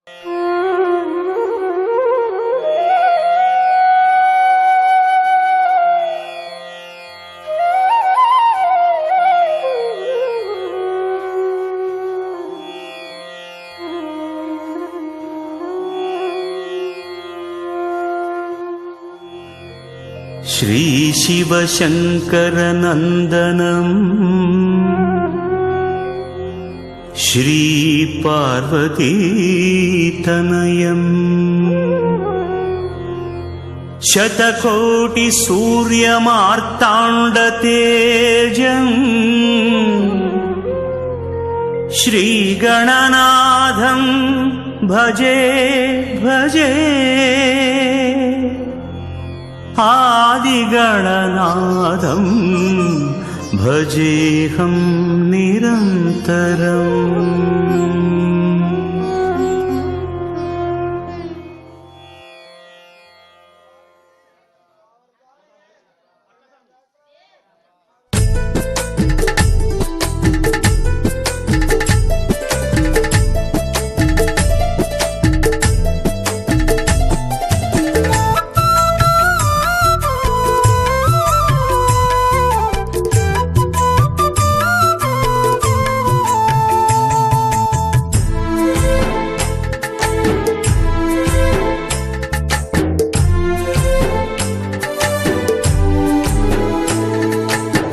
श्री शिवशङ्करनन्दनम् श्री पार्वतीतनयम् शतकोटि सूर्यमार्ताण्डतेजम् श्रीगणनाथं भजे भजे आदिगणनाथं भजेऽहं निरन्तरम्।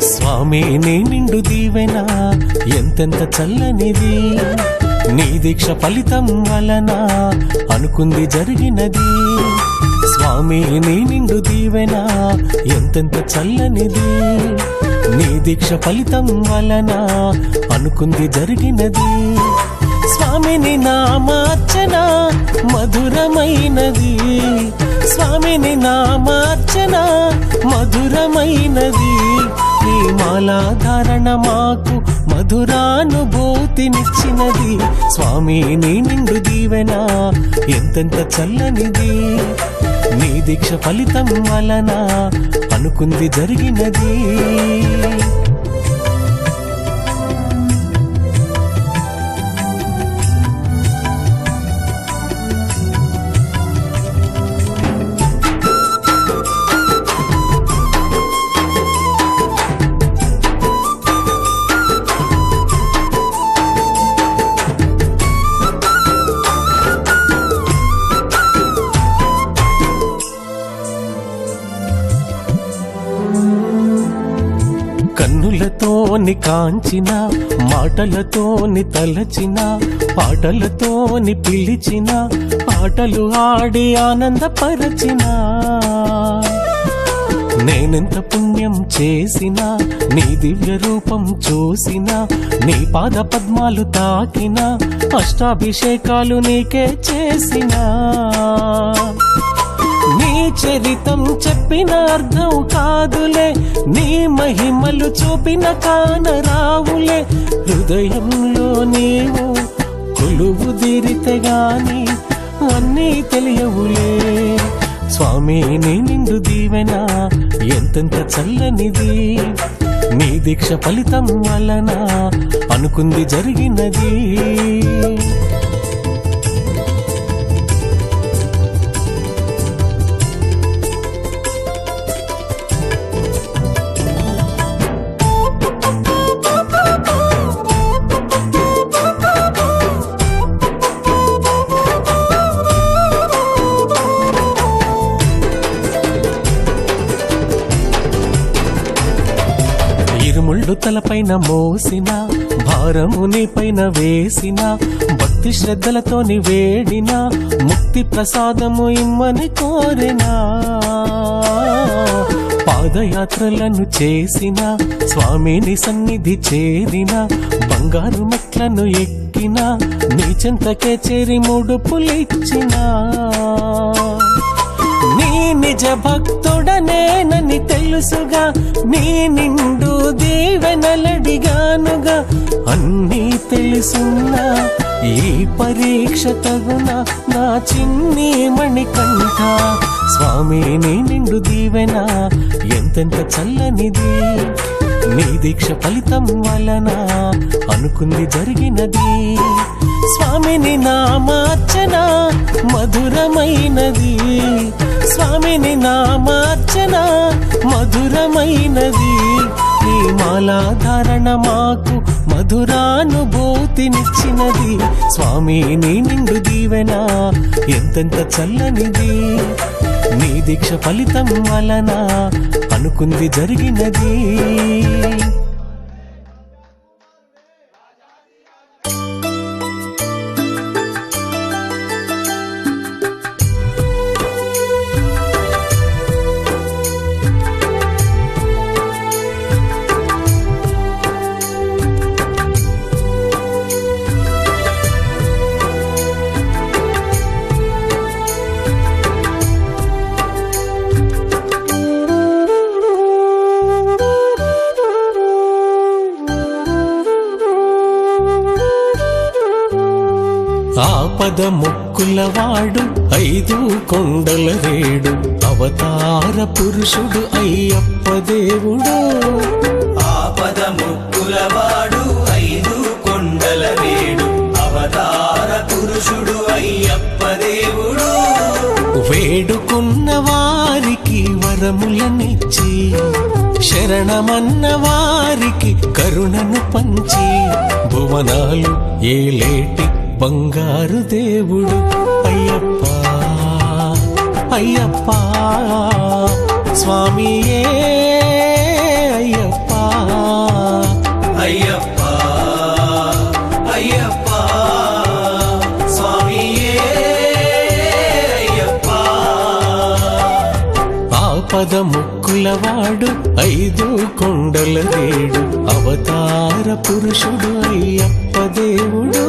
స్వామి నీ నిండు దీవెన ఎంతెంత చల్లనిది, నీ దీక్ష ఫలితం వలన అనుకుంది జరిగినది. స్వామి నీ నిండు దీవెన ఎంతెంత చల్లనిది, నీ దీక్ష ఫలితం వలన అనుకుంది జరిగినది. స్వామిని నామార్చన మధురమైనది, స్వామిని నామార్చన మధురమైనది. నీ మాలాధారణ మాకు మధురానుభూతినిచ్చినది. స్వామి నీ నిండు దీవెన ఎంతెంత చల్లనిది, నీ దీక్ష ఫలితం వలన అనుకుంది జరిగినది. కన్నులతోని కాంచిన, మాటలతోని తలచిన, పాటలతోని పిలిచిన, ఆటలు ఆడి ఆనందపరచిన. నేనెంత పుణ్యం చేసినా, నీ దివ్య రూపం చూసినా, నీ పాద పద్మాలు తాకినా, అష్టాభిషేకాలు నీకే చేసినా. నీ చరితం చెప్పిన అర్థం కాదులే, నీ మహిమలు చూపిన కానరావులే. హృదయంలో నీవు కొలువు తీరితే గాని అన్నీ తెలియవులే. స్వామి నీ నిండు దీవెన ఎంతెంత చల్లనిది, నీ దీక్ష ఫలితం వలన అనుకుంది జరిగినది. ఇరుముళ్ళు తలపైన మోసిన, భారము నీ పైన వేసిన, భక్తి శ్రద్ధలతోని వేడిన, ముక్తి ప్రసాదము ఇమ్మని కోరినా. పాదయాత్రలను చేసిన, స్వామిని సన్నిధి చేరిన, బంగారు మెట్లను ఎక్కిన, నీ చెంతకే చేరి ముడుపులిచ్చిన. నీ నిజ భక్తుడనేనని తెలుసుగా, నీ నిండు దీవెనలడిగానుగా. అన్నీ తెలుసున్నా ఈ పరీక్ష తగున నా చిన్ని మణికంఠ. స్వామి నీ నిండు దీవెన ఎంతెంత చల్లనిది, నీ దీక్ష ఫలితం వలన అనుకుంది జరిగినది. స్వామిని నామార్చన మధురమైనది స్వామిని నామార్చన మధురమైనది నీ మాలాధారణ మాకు మధురానుభూతినిచ్చినది స్వామి నీ నిండు దీవెన ఎంతెంత చల్లనిది నీ దీక్ష ఫలితం వలన అనుకుంది జరిగినది ఆపద ముక్కులవాడు 5 కొండల రేడు అవతార పురుషుడు అయ్యప్ప దేవుడు ఆపద ముక్కులవాడు 5 కొండల రేడు అవతార పురుషుడు అయ్యప్ప దేవుడు వేడుకున్న వారికి వరములనిచ్చి శరణమన్న వారికి కరుణను పంచి భువనాలు ఏలేటి బంగారు దేవుడు అయ్యప్ప అయ్యప్ప స్వామియే అయ్యప్ప అయ్యప్ప అయ్యప్ప స్వామియే అయ్యప్ప ఆపద ముక్కులవాడు 5 కొండల రేడు అవతార పురుషుడు అయ్యప్ప దేవుడు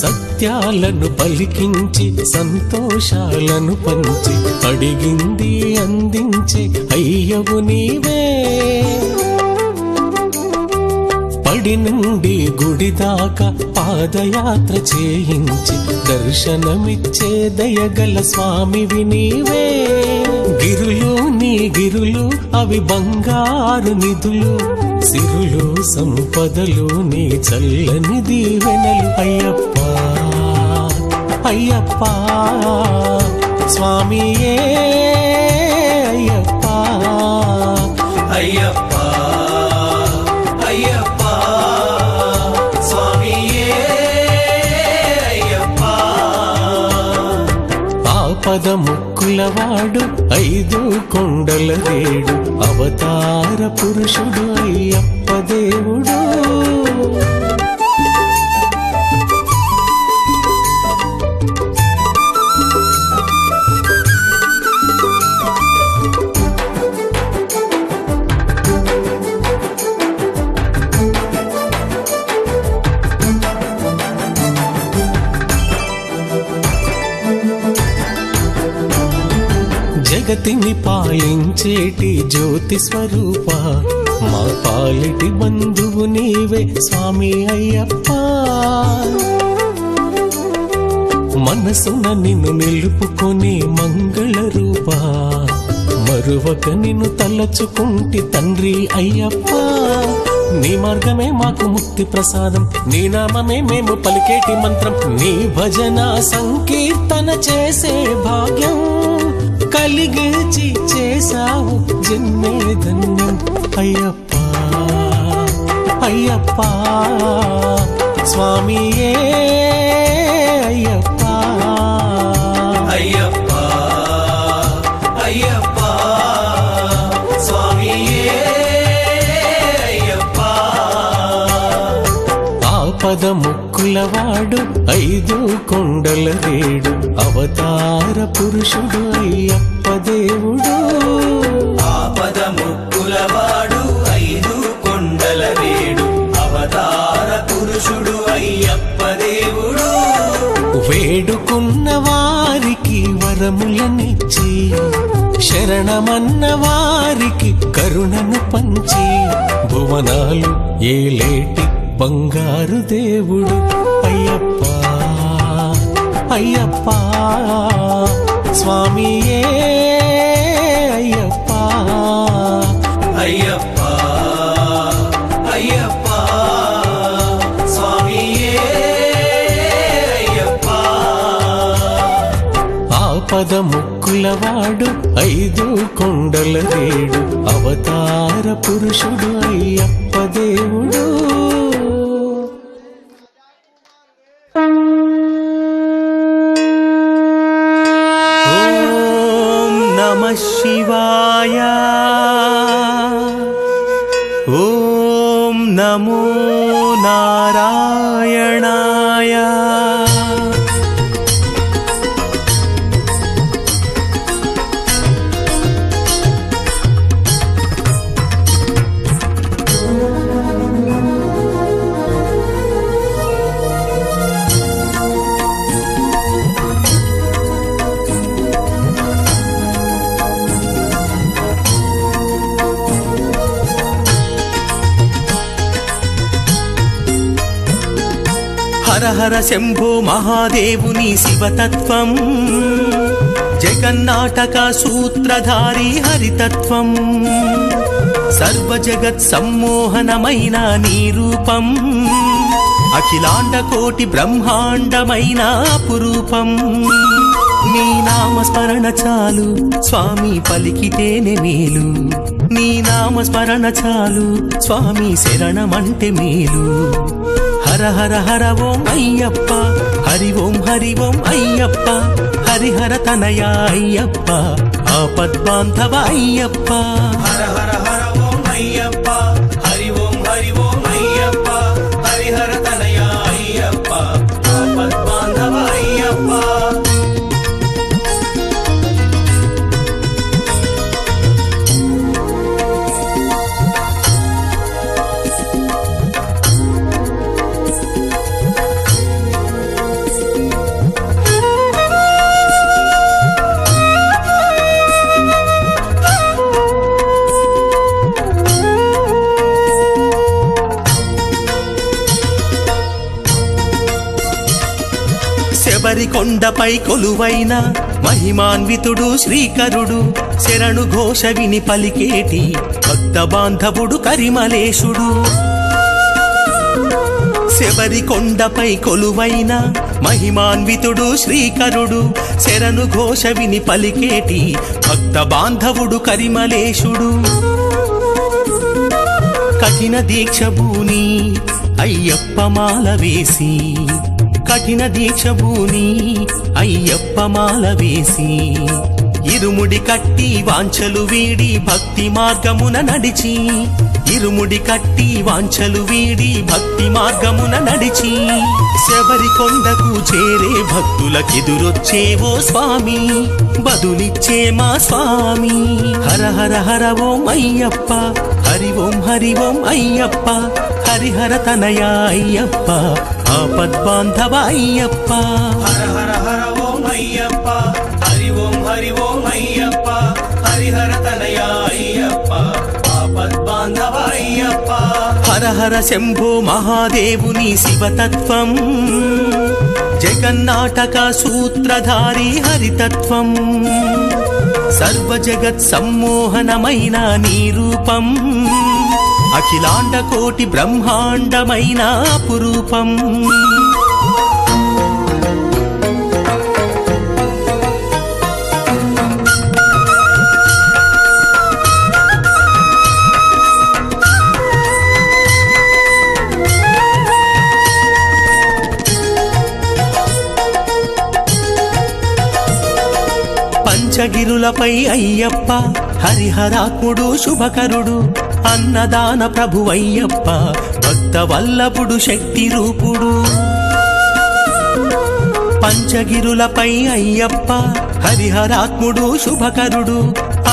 సత్యాలను పలికించి సంతోషాలను పంచి అడిగింది అందించే అయ్యవు నీవే పడి నుండి గుడి దాకా పాదయాత్ర చేయించి దర్శనమిచ్చే దయగల స్వామివి నీవే గిరులు నీ గిరులు అవి బంగారు నిధులు సిరులు సంపదలు నీ చల్లని దీవెనలు అయ్యప్ప అయ్యప్ప స్వామియే అయ్యప్ప అయ్యప్ప అయ్యప్ప స్వామియే అయ్యప్ప ఆపద ముక్కులవాడు 5 కొండల రేడు అవతార పురుషుడు అయ్యప్ప దేవుడు జగతిని పాలించేటి జ్యోతి స్వరూప మా పాలిటి బంధువు నీవే స్వామి అయ్యప్ప మనసున నిన్ను నిలుపుకొని మంగళ రూప మరువక నిన్ను తలచుకుంటి తండ్రి అయ్యప్ప నీ మార్గమే మాకు ముక్తి ప్రసాదం నీ నామమే మేము పలికేటి మంత్రం నీ భజన సంకీర్తన చేసే భాగ్యం కలిగించి చేసావు జన్మే ధన్యం అయ్యప్ప అయ్యప్ప స్వామియే అయ్యప్ప అయ్యప్ప అయ్యప్ప స్వామియే అయ్యప్ప ఆపద ముక్కులవాడు 5 కొండల రేడు అవతార పురుషుడు అయ్యప్ప దేవుడు ఆపద ముక్కులవాడు 5 కొండల రేడు అవతార పురుషుడు అయ్యప్ప దేవుడు వేడుకున్న వారికి వరములనిచ్చి శరణమన్న వారికి కరుణను పంచి భువనాలు ఏలేటి బంగారు దేవుడు అయ్యప్ప అయ్యప్ప స్వామియే అయ్యప్ప అయ్యప్ప అయ్యప్ప స్వామియే అయ్యప్ప ఆపద ముక్కులవాడు ఐదు కొండల రేడు అవతార పురుషుడు అయ్యప్ప దేవుడు ఓం నమః శివాయ ఓం నమో నారాయణాయ హర హర శంభో మహాదేవుని శివతత్వం జగన్నాటక సూత్రధారి హరితత్వం సర్వ జగత్ సమ్మోహనమైన నీ రూపం అఖిలాండ కోటి బ్రహ్మాండమైన అపురూపం నీ నామస్మరణ చాలు స్వామి పలికితేనే మేలు నీ నామస్మరణ చాలు స్వామి శరణమంటే మేలు హర హర హర ఓం అయ్యప్ప హరి ఓం అయ్యప్ప హరిహర తనయ అయ్యప్ప ఆపద్బాంధవ అయ్యప్ప హర హర హర ఓం అయ్యప్ప హరి ఓం అయ్యప్ప హరిహర తనయ అయ్యప్ప ఆపద్బాంధవ అయ్యప్ప శబరి కొండపై కొలువైన మహిమాన్వితుడు శ్రీకరుడు శరణు ఘోష విని పలికేటి భక్త బాంధవుడు కరిమలేశుడు శబరి కొండపై కొలువైన మహిమాన్వితుడు శ్రీకరుడు శరణు ఘోష విని పలికేటి భక్త బాంధవుడు కరిమలేశుడు కఠిన దీక్ష భూని అయ్యప్ప మాల వేసి కఠిన దీక్ష భూని అయ్యప్ప మాల వేసి ఇరుముడి కట్టి వాంఛలు వీడి భక్తి మార్గమున నడిచి ఇరుముడి కట్టి వాంఛలు వీడి భక్తి మార్గమున నడిచి శబరి కొండకు చేరే భక్తులకెదురొచ్చేవో స్వామి బదులిచ్చే మా స్వామి హర హర హర ఓం అయ్యప్ప హరి ఓం అయ్యప్ప హరిహర తనయ అయ్యప్ప ఆపద్బాంధవ అయ్యప్ప హర హర హర ఓం అయ్యప్ప హరి ఓం అయ్యప్ప హరిహర తనయ అయ్యప్ప ఆపద్బాంధవ అయ్యప్ప హర హర శంభో మహాదేవుని శివతత్వం జగన్నాటక సూత్రధారి హరితత్వం సర్వ జగత్ సమ్మోహనమైన నీ రూపం అఖిలాండ కోటి బ్రహ్మాండమైన అపురూపం పంచగిరులపై అయ్యప్ప హరిహరాత్ముడు శుభకరుడు అన్నదాన ప్రభువయ్యప్ప భక్త వల్లభుడు శక్తి రూపుడు పంచగిరులపై అయ్యప్ప హరిహరాత్ముడు శుభకరుడు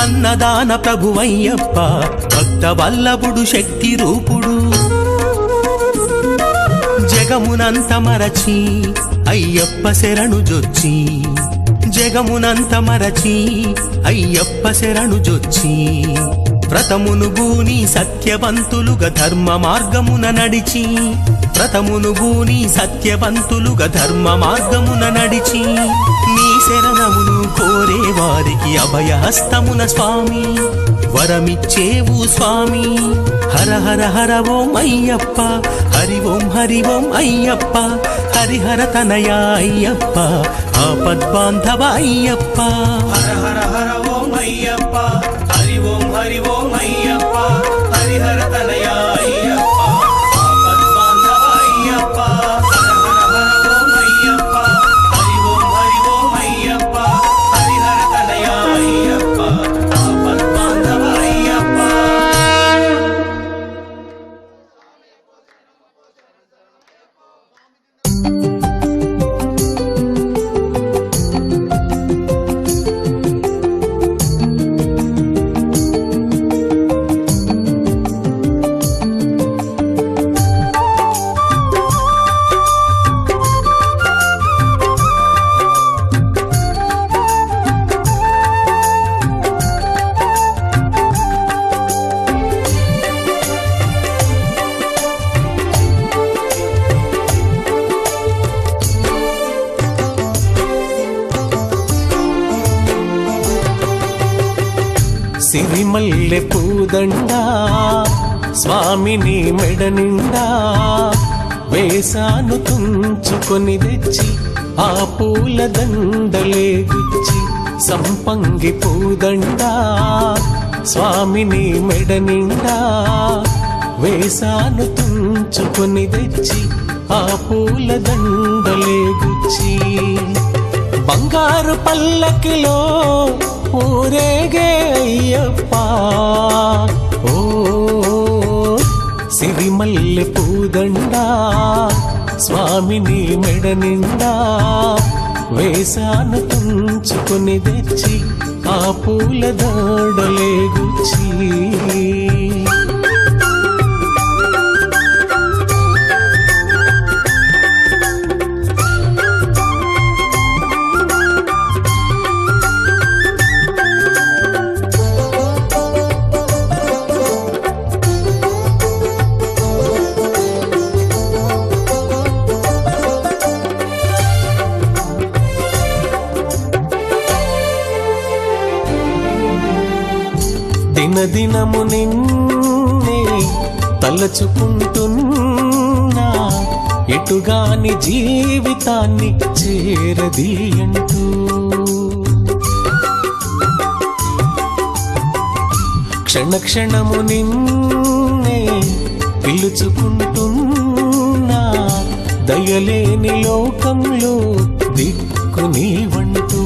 అన్నదాన ప్రభువయ్యప్ప భక్త వల్లభుడు శక్తి రూపుడు జగమునంత మరచి అయ్యప్ప శరణు జొచ్చి జగమునంత మరచి అయ్యప్ప శరణు జొచ్చి వ్రతమును బూని సత్యవంతులుగా ధర్మ మార్గమున నడిచి వ్రతమును బూని సత్యవంతులుగా ధర్మ మార్గమున నడిచి నీ శరణమును కోరే వారికి అభయహస్తమున స్వామి వరమిచ్చేవు స్వామి హర హర హర ఓం అయ్యప్ప హరి ఓం అయ్యప్ప హరిహర తనయ అయ్యప్ప ఆపద్బాంధవ అయ్యప్ప హర హర హర ఓం అయ్యప్ప హరి ఓం అయ్యప్ప హరిహర తనయ అయ్యప్ప ఆపద్బాంధవ అయ్యప్ప హర హర హర ఓం అయ్యప్ప హరి ఓం అయ్యప్ప హరిహర తనయ అయ్యప్ప ఆపద్బాంధవ అయ్యప్ప. సిరిమల్లె పూదండా స్వామిని మెడ నిండా వేసాను తుంచుకొని తెచ్చి ఆ పూల దండలే గుచ్చి సంపంగి పూదండా స్వామిని మెడ నిండా వేసాను తుంచుకొని తెచ్చి ఆ పూల దండలే గుచ్చి బంగారు పల్లకిలో ఊరేగే అయ్యప్ప ఓ సిరిమల్లె పూదండా స్వామిని మెడ నిండా వేసాను తుంచుకొని తెచ్చి ఆ పూల దండలే గుచ్చి దినదినము నిన్నే తలచుకుంటున్నా ఎటుగాని జీవితాన్ని చేరదీయంటూ క్షణ క్షణము నిన్నే పిలుచుకుంటున్నా దయలేని లోకంలో దిక్కు నీవంటూ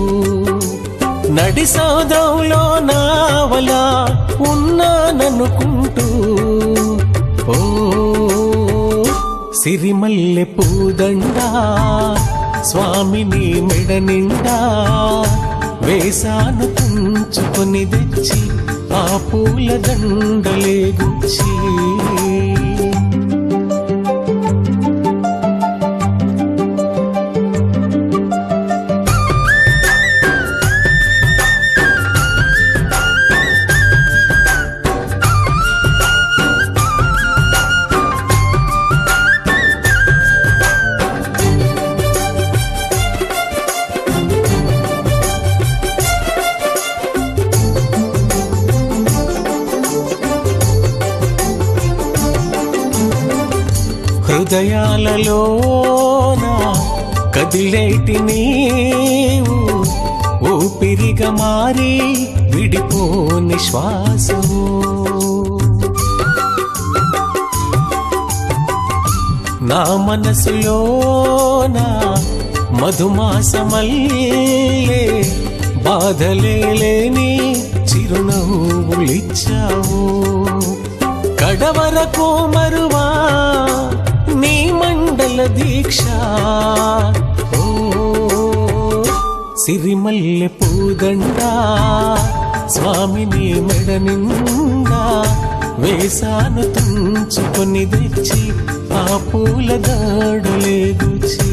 నడి సౌదంలో నావలా ఉన్నాననుకుంటూ ఓ సిరిమల్లె పూదండా స్వామిని మెడ నిండా వేసాను తుంచుకొని తెచ్చి ఆ పూల దండలే గుచ్చి హృదయాలలోన కదిలేటి నీవు ఊపిరిగా మారి విడిపోని శ్వాసము నా మనసులోన మధుమాసమల్లే బాధలే లేని చిరునవ్వులిచ్చావు కడవరకు మరువా నీ మండల దీక్ష ఓ సిరిమల్లె పూదండా స్వామిని మెడ నిండా వేసాను తుంచుకొని తెచ్చి ఆ పూల దాడులే గుచ్చి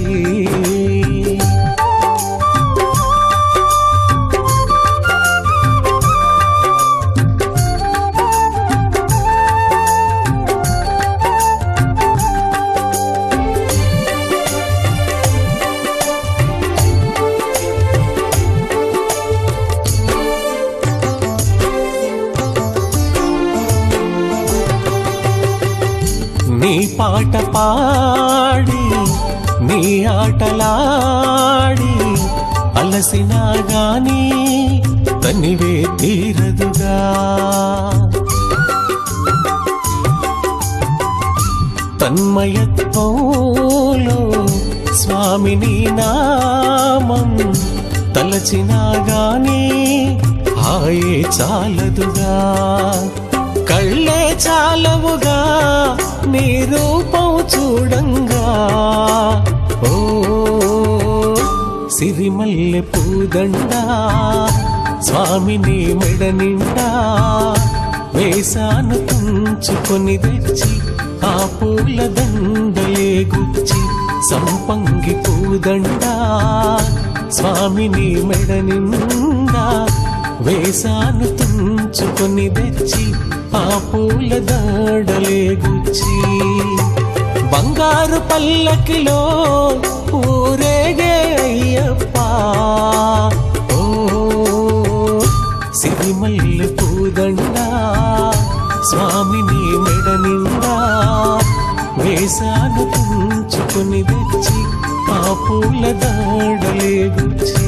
నీ పాట పాడి నీ ఆటలాడి అలసినా గాని తనివే తీరదుగా తన్మయత్వంలో స్వామిని నామం తలచినా గాని హాయే చాలదుగా కళ్ళే చాలవుగా నీ రూపం చూడంగా ఓ సిరిమల్లె పూదండ స్వామిని మెడ నిండా వేసాను తుంచుకొని తెచ్చి ఆ పూల దండలే గుచ్చి సంపంగి పూదండ స్వామిని మెడ నిండా వేసాను తుంచుకొని తెచ్చి ఆ పూల దాడలే గుచ్చి బంగారు పల్లకిలో ఊరేగే అయ్యప్ప ఓ సిరిమల్లె పూదండ స్వామిని మెడ నిండా వేసాను తుంచుకొని తెచ్చి ఆ పూల దాడలే గుచ్చి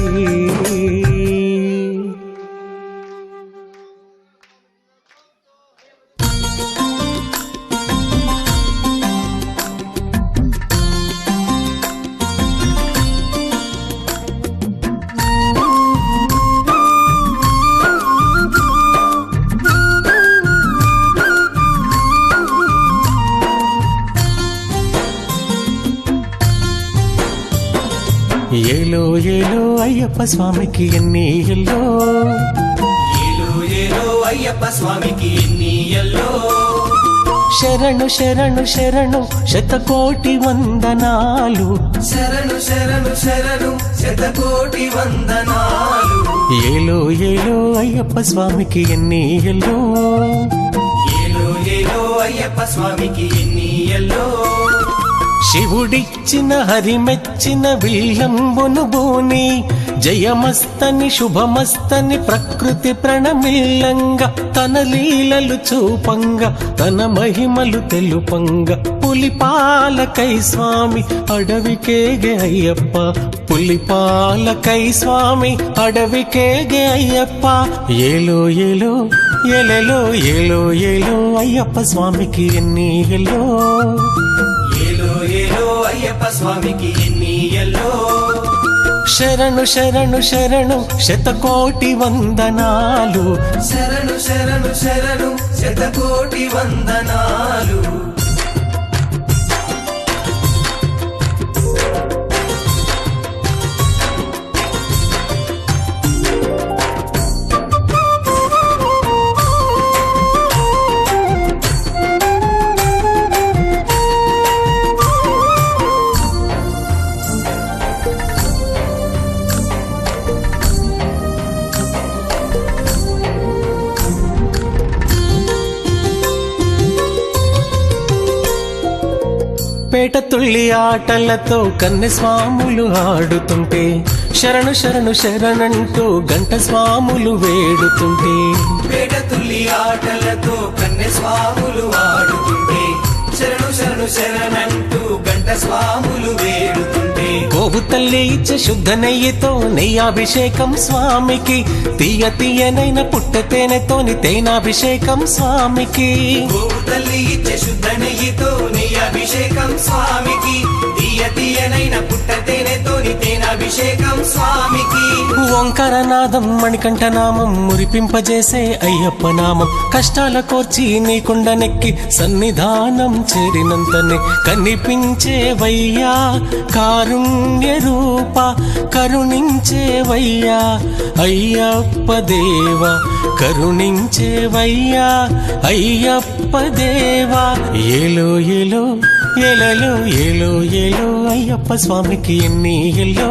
ఏలో ఏలో అయ్యప్ప స్వామికి ఎన్ని ఎల్లో ఏలో ఏలో అయ్యప్ప స్వామికి ఎన్నియల్లో శరణు శరణు శరణు శతకోటి వందనాలు శరణు శరణు శరణు శతకోటి వందనాలు ఏలో ఏలో అయ్యప్ప స్వామికి ఎన్ని ఎల్లో ఏలో ఏలో అయ్యప్ప స్వామికి ఎన్నియల్లో శివుడిచ్చిన హరిమెచ్చిన విల్లంబును బూని జయమస్తని శుభమస్తని ప్రకృతి ప్రణమిల్లంగా తన లీలలు చూపంగా తన మహిమలు తెలుపంగా పులిపాలకై స్వామి అడవికేగే అయ్యప్ప పులిపాలకై స్వామి అడవికేగే అయ్యప్ప ఏలో ఏలో ఎలెలో ఏలో ఏలో అయ్యప్ప స్వామికి ఎన్ని ఎల్లో ఏలో ఏలో అయ్యప్ప స్వామికి ఎన్నియల్లో శరణు శరణు శరణు శతకోటి వందనాలు శరణు శరణు శరణు శతకోటి వందనాలు పేట తుళ్ళి ఆటలతో కన్నె స్వాములు ఆడుతుంటే శరణు శరణు శరణంటూ గంట స్వాములు వేడుతుంటే పేట తుల్లి ఆటలతో కన్నె స్వాములు ఆడుతుంటే శరణు శరణు శరణంటూ గంట స్వాములు వేడుతుంటే గోవు తల్లి ఇచ్చే శుద్ధ నెయ్యితో నెయ్యాభిషేకం స్వామికి తీయ తీయనైన పుట్ట తేనెతోని తేనాభిషేకం స్వామికి గోవు తల్లి ఇచ్చే శుద్ధ నెయ్యితో నెయ్యాభిషేకం స్వామికి తీయ తీయనైన పుట్ట తేనెతోని తేనాభిషేకం స్వామికి ఓంకారనాదం మణికంఠనామం మురిపింపజేసే అయ్యప్ప నామం కష్టాల కోర్చి నీ కొండనెక్కి సన్నిధానం చేరినంతనే కనిపించేవయ్యా కారుణ్య రూప కరుణించేవయ్యా అయ్యప్ప దేవా కరుణించేవయ్యా అయ్యప్ప దేవా ఏలో ఏలో ఎలలో ఏలో ఏలో అయ్యప్ప స్వామికి ఎన్ని ఎల్లో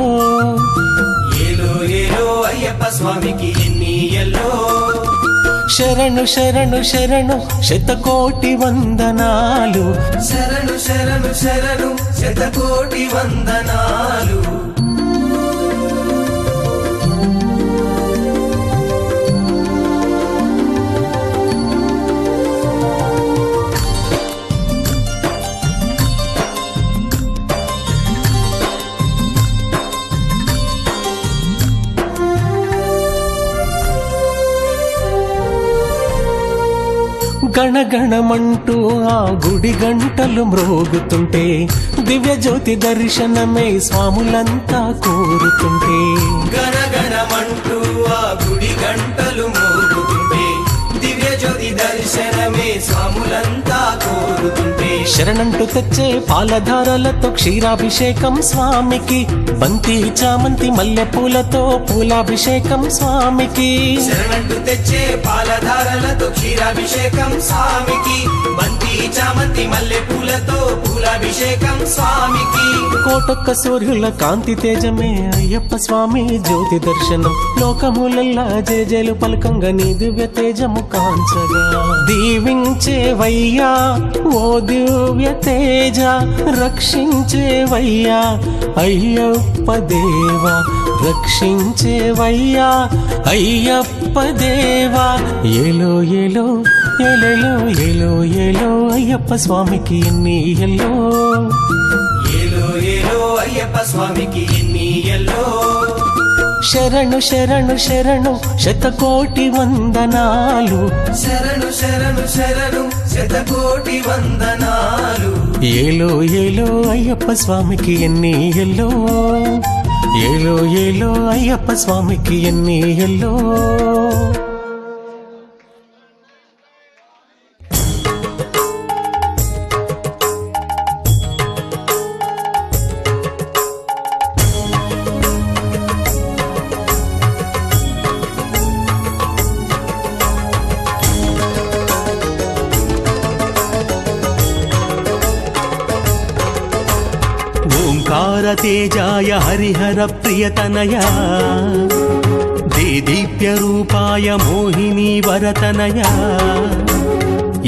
ఏలో ఏలో అయ్యప్ప స్వామికి ఎన్ని ఎల్లో శరణు శరణు శరణు శతకోటి వందనాలు శరణు శరణు శరణు శతకోటి వందనాలు గణగణమంటూ ఆ గుడి గంటలు మ్రోగుతుంటే దివ్య జ్యోతి దర్శనమే స్వాములంతా కోరుతుంటే గణగణమంటూ ఆ గుడి గంటలు మోగుతుంటే దివ్య జ్యోతి దర్శనమే స్వాములంతా కోరుతుంటే శరణంటూ తెచ్చే పాలధారలతో క్షీరాభిషేకం స్వామికి బంతి చామంతి మల్లె పూలతో పూలాభిషేకం స్వామికి శరణంటూ తెచ్చే పాలధారలతో క్షీరాభిషేకం స్వామికి బంతి చామంతి మల్లె పూలతో పూలాభిషేకం స్వామికి కోటొక్క సూర్యుల కాంతి తేజమే అయ్యప్ప స్వామి జ్యోతి దర్శనం లోకములల్లా జేజేలు పలకంగా నీ దివ్య తేజము కాంచగా దీవించేవయ్యా ఓ దివ్య తేజ రక్షించేవయ్యా అయ్యప్ప దేవా రక్షించేవయ్యా అయ్యప్ప దేవా ఏలో ఏలో ఏలేలో ఏలో ఏలో అయ్యప్ప స్వామికి ఎన్ని ఎల్లో ఏలో ఏలో అయ్యప్ప స్వామికి ఎన్ని ఎల్లో శరణు శరణు శరణు శతకోటి వందనాలు శరణు శరణు శరణు శతకోటి వందనాలు ఏలో ఏలో అయ్యప్ప స్వామికి ఎన్ని ఎల్లో ఏలో ఏలో అయ్యప్ప స్వామికి ఎన్ని ఎల్లో ఓంకార తేజాయ హరిహర ప్రియతనయ దేదీప్య రూపాయ మోహిని వరతనయ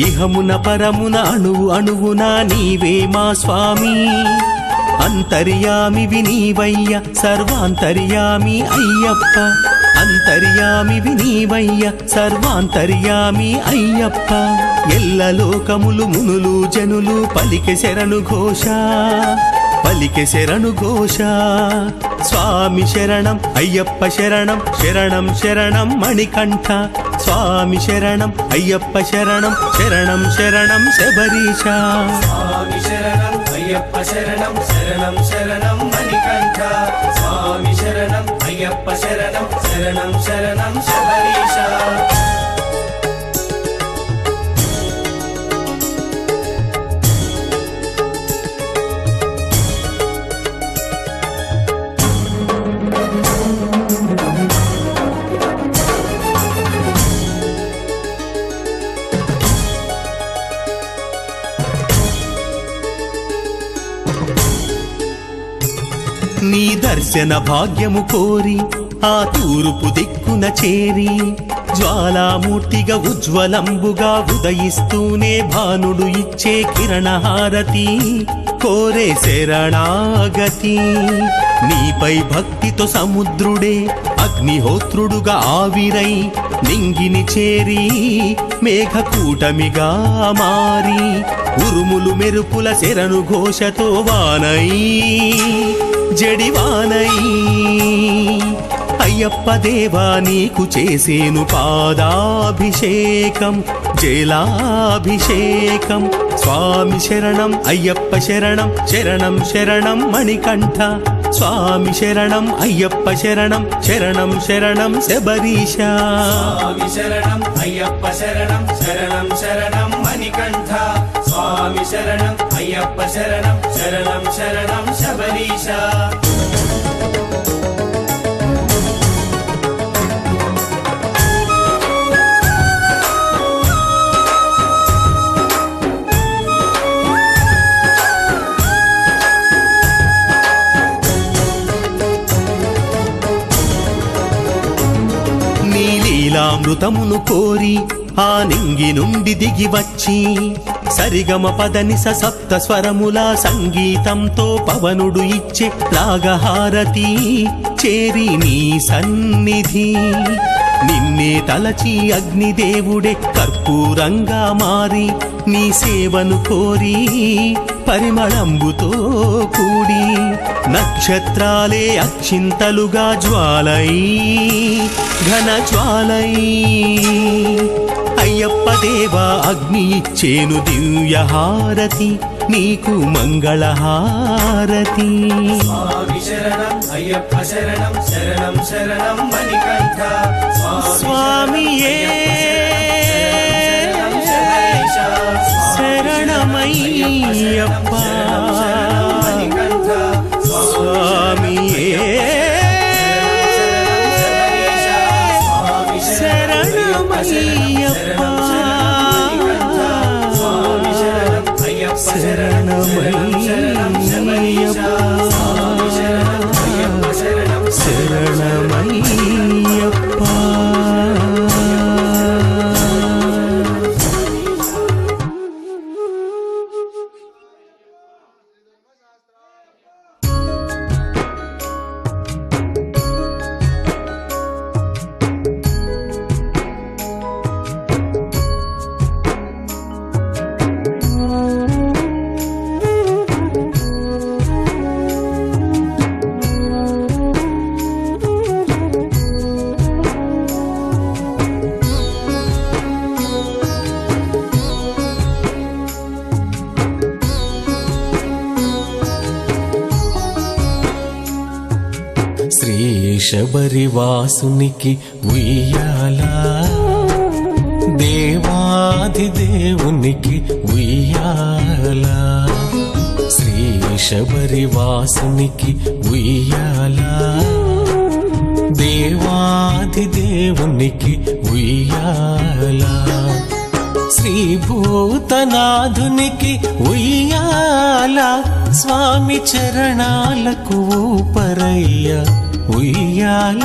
ఇహమున పరమున అణువు అణువున నీవే మా స్వామి అంతర్యామి వినీవయ్య సర్వాంతర్యామి అయ్యప్ప అంతర్యామి వినీవయ్య సర్వాంతర్యామి అయ్యప్ప ఎల్ల లోకములు మునులు జనులు పలికె శరణు ఘోష పలికె శరణు ఘోష స్వామి శరణం అయ్యప్ప శరణం శరణం శరణం మణికంఠ స్వామి శరణం అయ్యప్ప శరణం శరణం శరణం శబరీష స్వామి శరణం అయ్యప్ప శరణం శరణం శరణం మణికంఠ స్వామి శరణం అయ్యప్ప శరణం శరణం శరణం శబరీష నీ దర్శన భాగ్యము కోరి ఆ తూర్పు దిక్కున చేరి జ్వాలామూర్తిగా ఉజ్వలంబుగా ఉదయిస్తూనే భానుడు ఇచ్చే కిరణహారతి కోరే శరణాగతి నీపై భక్తితో సముద్రుడే అగ్నిహోత్రుడుగా ఆవిరై నింగిని చేరి మేఘకూటమిగా మారి ఉరుములు మెరుపుల శరణు ఘోషతో వానై జడివానై అయ్యప్ప దేవా నీకు చేసేను పాదాభిషేకం జలాభిషేకం స్వామి శరణం అయ్యప్ప శరణం శరణం శరణం మణికంఠ స్వామి శరణం అయ్యప్ప శరణం శరణం శరణం శబరీష స్వామి శరణం అయ్యప్ప శరణం శరణం శరణం మణికంఠ స్వామి శరణం అయ్యప్ప శరణం శరణం శరణం శబరీష లీలామృతమును కోరి ఆ నింగి నుండి దిగి వచ్చి సరిగమ పదనిస సప్త స్వరముల సంగీతంతో పవనుడు ఇచ్చే రాగహారతి చేరి నీ సన్నిధి నిన్నే తలచి అగ్నిదేవుడే కర్పూరంగా మారి నీ సేవను కోరి పరిమళంబుతో కూడి నక్షత్రాలే అక్షింతలుగా జ్వాలై ఘన జ్వాలై అయ్యప్ప దేవా అగ్ని ఇచ్చేను దివ్యహారతి నీకు మంగళహారతి స్వామి శరణం అయ్యప్ప శరణం శరణం శరణం మణికంఠ స్వామియే శరణమయ్యప్ప స్వామియే శరణమయ్యప్ప శ్రీ శబరివాసునికి ఉయ్యాలా దేవాది దేవునికి ఉయ్యాలా శ్రీ శబరివాసునికి ఉయ్యాలా దేవాది దేవునికి ఉయ్యాలా శ్రీభూతనాథునికి ఉయ్యాల స్వామి చరణాలకు ఊపరయ్య ఉయ్యాల